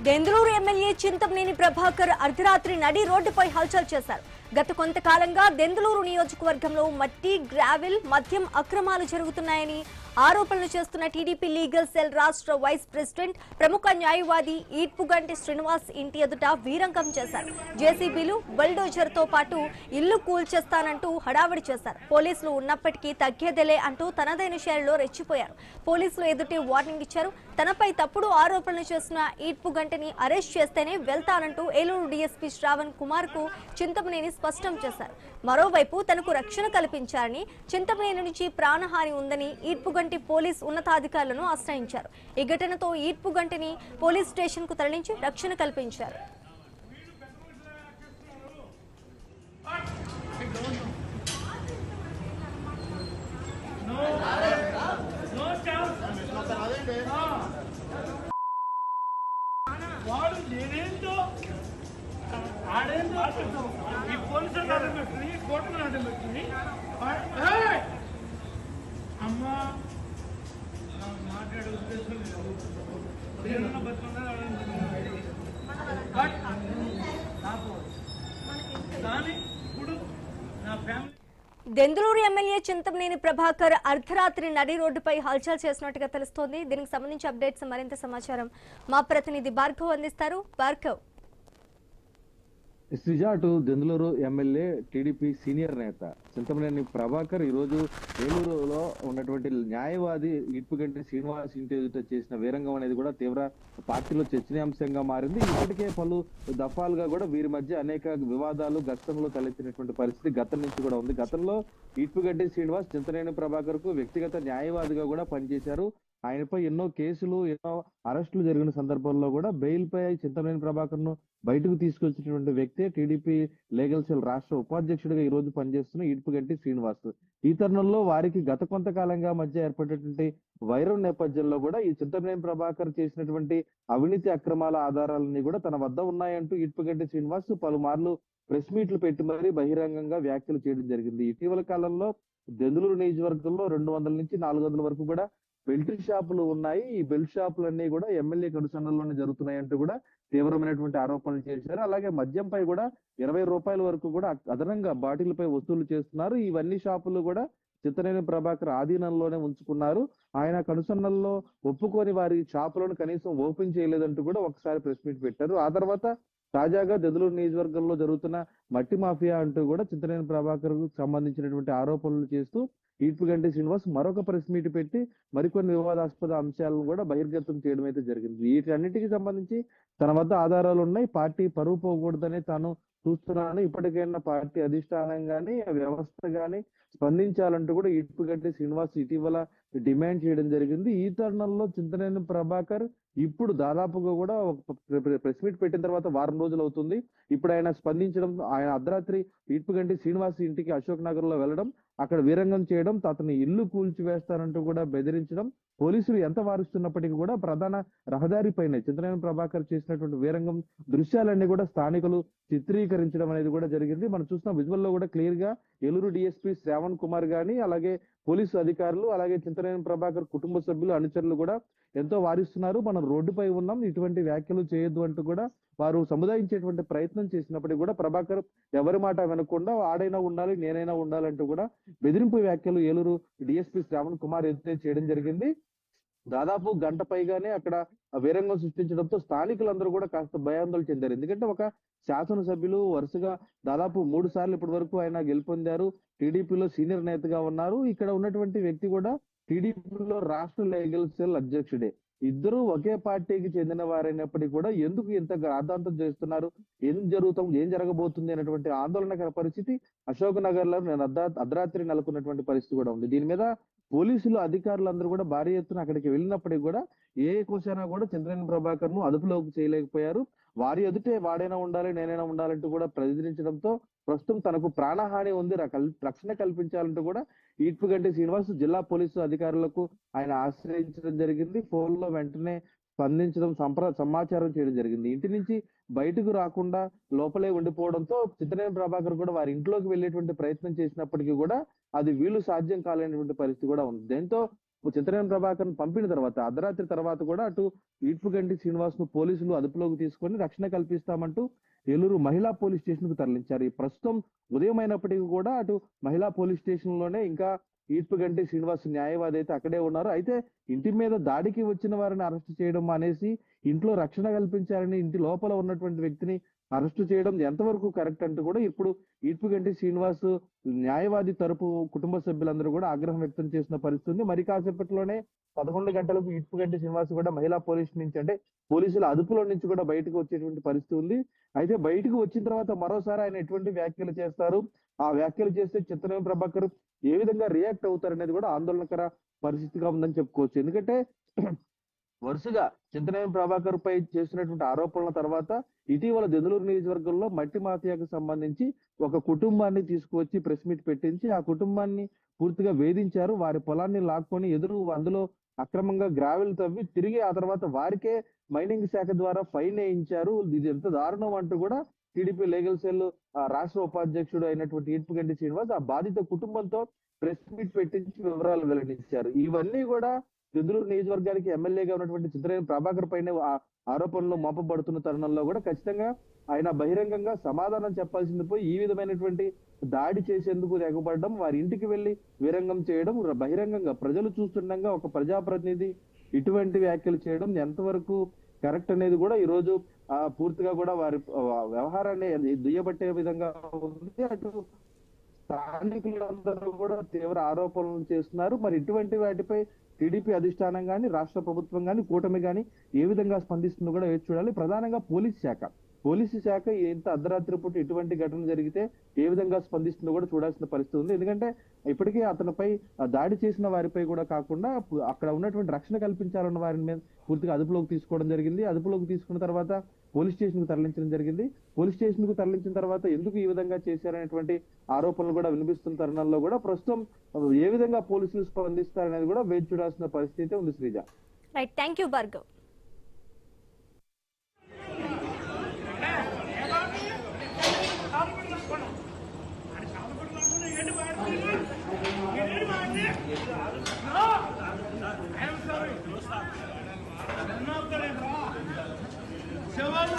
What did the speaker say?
Denduluru MLA Chintamaneni Prabhakar అర్ధరాత్రి నడి రోడ్డుపై హల్చల్ చేశారు. గత కొంతకాలంగా దెందులూరు నియోజకవర్గంలో మట్టి, గ్రావెల్, మద్యం అక్రమాలు జరుగుతున్నాయని ఆరోపణలు చేస్తున్న టీడీపీ లీగల్ సెల్ రాష్ట్ర వైస్ ప్రెసిడెంట్, ప్రముఖ న్యాయవాది ఈడ్పుగంటి శ్రీనివాస్ ఇంటి ఎదుట వీరంగం చేశారు. జేసీబీలు, బుల్డోజర్ తో పాటు ఇల్లు కూల్చేస్తానంటూ హడావిడి చేశారు. పోలీసులు ఉన్నప్పటికీ తగ్గేదేలే అంటూ తనదైన శైలిలో రెచ్చిపోయారు. పోలీసులు ఎదుటే వార్నింగ్ ఇచ్చారు. తనపై తప్పుడు ఆరోపణలు చేసిన ఈడ్పుగంటిని అరెస్ట్ చేస్తేనే వెళ్తానంటూ ఏలూరు డీఎస్పీ శ్రావణ్ కుమార్ కు చింతమనేని స్పష్టం చేశారు. మరోవైపు తనకు రక్షణ కల్పించారని, చింతమనేని నుంచి ప్రాణహాని ఉందని ఈడ్పుగంటి పోలీస్ ఉన్నతాధికారులను ఆశ్రయించారు. ఈ ఘటనతో ఈడ్పుగంటిని పోలీస్ స్టేషన్ కు తరలించి రక్షణ కల్పించారు. వాడు నేనేంటో ఆడేంటో ఈ పోలీసులు అడ్డం పెట్టుకుని కోర్టును అడ్డం పెట్టుకుని అమ్మా మాట్లాడే ఉద్దేశం లేదు. బట్ నాకు కానీ ఇప్పుడు నా ఫ్యామిలీ దెందులూరు ఎమ్మెల్యే చింతమనేని ప్రభాకర్ అర్ధరాత్రి నడి రోడ్డుపై హల్చల్ చేసినట్టుగా తెలుస్తోంది. దీనికి సంబంధించి అప్డేట్స్, మరింత సమాచారం మా ప్రతినిధి భార్గవ్ అందిస్తారు. భార్గవ్. శ్రీజాటు దెందులూరు ఎమ్మెల్యే టీడీపీ సీనియర్ నేత చింతమనేని ప్రభాకర్ ఈ రోజు ఏలూరులో ఉన్నటువంటి న్యాయవాది ఈడ్పుగంటి శ్రీనివాస్ ఇంటి ఎదుట చేసిన వీరంగం అనేది కూడా తీవ్ర పార్టీలో చర్చనీయాంశంగా మారింది. ఇప్పటికే పలు దఫాలుగా కూడా వీరి మధ్య అనేక వివాదాలు గతంలో తలెత్తినటువంటి పరిస్థితి గతం నుంచి కూడా ఉంది. గతంలో ఈడ్పుగంటి శ్రీనివాస్ చింతమనేని ప్రభాకర్ కు వ్యక్తిగత న్యాయవాదిగా కూడా పనిచేశారు. ఆయనపై ఎన్నో కేసులు, ఎన్నో అరెస్టులు జరిగిన సందర్భంలో కూడా బెయిల్ పై చింతమనేని ప్రభాకర్ ను బయటకు తీసుకొచ్చినటువంటి వ్యక్తే టీడీపీ లీగల్ సెల్ రాష్ట్ర ఉపాధ్యక్షుడిగా ఈ రోజు పనిచేస్తున్న ఈడ్పుగంటి శ్రీనివాస్. ఈ తరుణంలో వారికి గత కొంతకాలంగా మధ్య ఏర్పడేటువంటి వైరం నేపథ్యంలో కూడా ఈ చింతమనేని ప్రభాకర్ చేసినటువంటి అవినీతి అక్రమాల ఆధారాలన్నీ కూడా తన వద్ద ఉన్నాయంటూ ఈడ్పుగంటి శ్రీనివాస్ పలుమార్లు ప్రెస్ మీట్లు పెట్టి మరీ బహిరంగంగా వ్యాఖ్యలు చేయడం జరిగింది. ఇటీవల కాలంలో దెందులూరు నియోజకవర్గంలో 200 నుంచి 400 వరకు కూడా బెల్ట్ షాపులు ఉన్నాయి. ఈ బెల్ట్ షాపులన్నీ కూడా ఎమ్మెల్యే కనుసన్నల్లోనే జరుగుతున్నాయి అంటూ కూడా తీవ్రమైనటువంటి ఆరోపణలు చేశారు. అలాగే మద్యంపై కూడా 20 రూపాయల వరకు కూడా అదనంగా బాటిల్ పై వసూలు చేస్తున్నారు. ఇవన్నీ షాపులు కూడా చింతమనేని ప్రభాకర్ ఆధీనంలోనే ఉంచుకున్నారు. ఆయన కనుసన్నల్లో ఒప్పుకొని వారి షాపులను కనీసం ఓపెన్ చేయలేదంటూ కూడా ఒకసారి ప్రెస్ మీట్ పెట్టారు. ఆ తర్వాత తాజాగా దెందులూరు నియోజకవర్గంలో జరుగుతున్న మట్టి మాఫియా అంటూ కూడా చింతమనేని ప్రభాకర్ కు సంబంధించినటువంటి ఆరోపణలు చేస్తూ ఈడ్పుగంటి శ్రీనివాస్ మరొక ప్రెస్ మీట్ పెట్టి మరికొన్ని వివాదాస్పద అంశాలను కూడా బహిర్గతం చేయడం అయితే జరిగింది. వీటన్నిటికీ సంబంధించి తన వద్ద ఆధారాలు ఉన్నాయి, పార్టీ పరువు పోకూడదని తాను చూస్తున్నాను, ఇప్పటికైనా పార్టీ అధిష్టానం గాని వ్యవస్థ గాని స్పందించాలంటూ కూడా ఈడ్పుగంటి శ్రీనివాస్ ఇటీవల డిమాండ్ చేయడం జరిగింది. ఈ తరుణంలో చింతమనేని ప్రభాకర్ ఇప్పుడు దాదాపుగా కూడా ప్రెస్ మీట్ పెట్టిన తర్వాత వారం రోజులు అవుతుంది. ఇప్పుడు ఆయన స్పందించడం, ఆయన అర్ధరాత్రి ఈడ్పుగంటి శ్రీనివాస్ ఇంటికి అశోక్ నగర్ లో వెళ్ళడం, అక్కడ వీరంగం చేయడం, అతని ఇల్లు కూల్చివేస్తారంటూ కూడా బెదిరించడం, పోలీసులు ఎంత వారిస్తున్నప్పటికీ కూడా ప్రధాన రహదారి పైన చింతమనేని ప్రభాకర్ చేసినటువంటి వీరంగం దృశ్యాలన్నీ కూడా స్థానికులు చిత్రీకరించడం అనేది కూడా జరిగింది. మనం చూసిన విజువల్ లో కూడా క్లియర్ గా ఏలూరు డీఎస్పీ శ్రావణ్ కుమార్ గాని, అలాగే పోలీసు అధికారులు, అలాగే చింతమనేని ప్రభాకర్ కుటుంబ సభ్యులు, అనుచరులు కూడా ఎంతో వారిస్తున్నారు. మనం రోడ్డుపై ఉన్నాం, ఇటువంటి వ్యాఖ్యలు చేయొద్దు అంటూ కూడా వారు సముదాయించేటువంటి ప్రయత్నం చేసినప్పటికీ కూడా ప్రభాకర్ ఎవరి మాట వినకుండా ఆడైనా ఉండాలి, నేనైనా ఉండాలంటూ కూడా బెదిరింపు వ్యాఖ్యలు ఏలూరు డిఎస్పీ శ్రావణ్ కుమార్ ఎదుటే చేయడం జరిగింది. దాదాపు గంట పైగానే అక్కడ వీరంగం సృష్టించడంతో స్థానికులందరూ కూడా కాస్త భయాందోళన చెందారు. ఎందుకంటే ఒక శాసనసభ్యులు వరుసగా దాదాపు 3 సార్లు ఇప్పటి వరకు ఆయన గెలుపొందారు, టీడీపీలో సీనియర్ నేతగా ఉన్నారు. ఇక్కడ ఉన్నటువంటి వ్యక్తి కూడా టీడీపీలో రాష్ట్ర లీగల్ సెల్ అధ్యక్షుడే. ఇద్దరు ఒకే పార్టీకి చెందిన వారైనప్పటికీ కూడా ఎందుకు ఇంత రాద్ధాంతం చేస్తున్నారు, ఏం జరగబోతుంది అనేటువంటి ఆందోళనకర పరిస్థితి అశోక్ నగర్ లో అర్ధరాత్రి నెలకొన్నటువంటి పరిస్థితి కూడా ఉంది. దీని మీద పోలీసులు అధికారులందరూ కూడా భారీ ఎత్తున అక్కడికి వెళ్ళినప్పటికీ కూడా ఏ క్వశ్చన్ కూడా చింతమనేని ప్రభాకర్ ను అదుపులోకి చేయలేకపోయారు. వారి ఎదుటే వాడైనా ఉండాలి, నేనైనా ఉండాలంటూ కూడా ప్రతిదించడంతో ప్రస్తుతం తనకు ప్రాణహాని ఉంది, రక్షణ కల్పించాలంటూ కూడా ఈడ్పుగంటి శ్రీనివాస్ జిల్లా పోలీసు అధికారులకు ఆయన ఆశ్రయించడం జరిగింది. ఫోన్ లో వెంటనే స్పందించడం, సమాచారం చేయడం జరిగింది. ఇంటి నుంచి బయటకు రాకుండా లోపలే ఉండిపోవడంతో చింతమనేని ప్రభాకర్ కూడా వారి ఇంట్లోకి వెళ్ళేటువంటి ప్రయత్నం చేసినప్పటికీ కూడా అది వీలు సాధ్యం కాలేనటువంటి పరిస్థితి కూడా ఉంది. దీంతో చింతనేని ప్రభాకర్ పంపిన తర్వాత అర్ధరాత్రి తర్వాత కూడా అటు ఈడ్పుగంటి శ్రీనివాస్ ను పోలీసులు అదుపులోకి తీసుకొని రక్షణ కల్పిస్తామంటూ ఏలూరు మహిళా పోలీస్ స్టేషన్ కు తరలించారు. ఈ ప్రస్తుతం ఉదయం అయినప్పటికీ కూడా అటు మహిళా పోలీస్ స్టేషన్ లోనే ఇంకా ఈడ్పుగంటి శ్రీనివాస్ న్యాయవాది అయితే అక్కడే ఉన్నారు. అయితే ఇంటి మీద దాడికి వచ్చిన వారిని అరెస్ట్ చేయడం అనేసి ఇంట్లో రక్షణ కల్పించాలని ఇంటి లోపల ఉన్నటువంటి వ్యక్తిని అరెస్టు చేయడం ఎంతవరకు కరెక్ట్ అంటూ కూడా ఇప్పుడు ఈడ్పుగంటి శ్రీనివాస్ న్యాయవాది తరపు కుటుంబ సభ్యులందరూ కూడా ఆగ్రహం వ్యక్తం చేసిన పరిస్థితి ఉంది. మరి కాసేపట్లోనే 11 గంటలకు ఈడ్పుగంటి శ్రీనివాస్ కూడా మహిళా పోలీస్ నుంచి అంటే పోలీసుల అదుపులో నుంచి కూడా బయటకు వచ్చేటువంటి పరిస్థితి ఉంది. అయితే బయటకు వచ్చిన తర్వాత మరోసారి ఆయన ఎటువంటి వ్యాఖ్యలు చేస్తారు, ఆ వ్యాఖ్యలు చేస్తే చింతనేని ప్రభాకర్ ఏ విధంగా రియాక్ట్ అవుతారనేది కూడా ఆందోళనకర పరిస్థితిగా ఉందని చెప్పుకోవచ్చు. ఎందుకంటే వరుసగా చింతనేని ప్రభాకర్ పై చేసినటువంటి ఆరోపణల తర్వాత ఇటీవల దెందులూరు నియోజకవర్గంలో మట్టి మాఫియాకు సంబంధించి ఒక కుటుంబాన్ని తీసుకువచ్చి ప్రెస్ మీట్ పెట్టించి ఆ కుటుంబాన్ని పూర్తిగా వేధించారు. వారి పొలాన్ని లాక్కొని అందులో అక్రమంగా గ్రావెల్ తవ్వి తిరిగి ఆ తర్వాత వారికే మైనింగ్ శాఖ ద్వారా ఫైన్ వేయించారు. ఇది ఎంత దారుణం అంటూ కూడా టీడీపీ లీగల్ సెల్ రాష్ట్ర ఉపాధ్యక్షుడు అయినటువంటి ఈడ్పుగంటి శ్రీనివాస్ ఆ బాధిత కుటుంబంతో ప్రెస్ మీట్ పెట్టించి వివరాలు వెల్లడించారు. ఇవన్నీ కూడా దెందులూరు నియోజకవర్గానికి ఎమ్మెల్యేగా ఉన్నటువంటి చింతనేని ప్రభాకర్ పైన ఆరోపణలు మోపబడుతున్న తరుణంలో కూడా ఖచ్చితంగా ఆయన బహిరంగంగా సమాధానం చెప్పాల్సింది పోయి ఈ విధమైనటువంటి దాడి చేసేందుకు తెగబడడం, వారి ఇంటికి వెళ్లి వీరంగం చేయడం, బహిరంగంగా ప్రజలు చూస్తుండగా ఒక ప్రజాప్రతినిధి ఇటువంటి వ్యాఖ్యలు చేయడం ఎంతవరకు కరెక్ట్ అనేది కూడా ఈ రోజు పూర్తిగా కూడా వారి వ్యవహారాన్ని దుయ్యబట్టే విధంగా ఉంది. అటు స్థానికులందరూ కూడా తీవ్ర ఆరోపణలు చేస్తున్నారు. మరి ఇటువంటి వాటిపై టీడీపీ అధిష్టానం గాని, రాష్ట్ర ప్రభుత్వం గాని, కూటమి గాని ఏ విధంగా స్పందిస్తుందో కూడా వేచి చూడాలి. ప్రధానంగా పోలీసు శాఖ ఎంత అర్ధరాత్రి పూట ఇటువంటి ఘటన జరిగితే ఏ విధంగా స్పందిస్తుందో కూడా చూడాల్సిన పరిస్థితి ఉంది. ఎందుకంటే ఇప్పటికీ అతనిపై దాడి చేసిన వారిపై కూడా కాకుండా అక్కడ ఉన్నటువంటి రక్షణ కల్పించాలన్న వారి మీద పూర్తిగా అదుపులోకి తీసుకోవడం జరిగింది. అదుపులోకి తీసుకున్న తర్వాత పోలీస్ స్టేషన్ కు తరలించడం జరిగింది. పోలీస్ స్టేషన్ కు తరలించిన తర్వాత ఎందుకు ఈ విధంగా చేశారనేటువంటి ఆరోపణలు కూడా వినిపిస్తున్న తరుణంలో కూడా ప్రస్తుతం ఏ విధంగా పోలీసులు స్పందిస్తారనేది కూడా వేచి చూడాల్సిన పరిస్థితి ఉంది. Sreeja, right, thank you Bhargav. శివాలు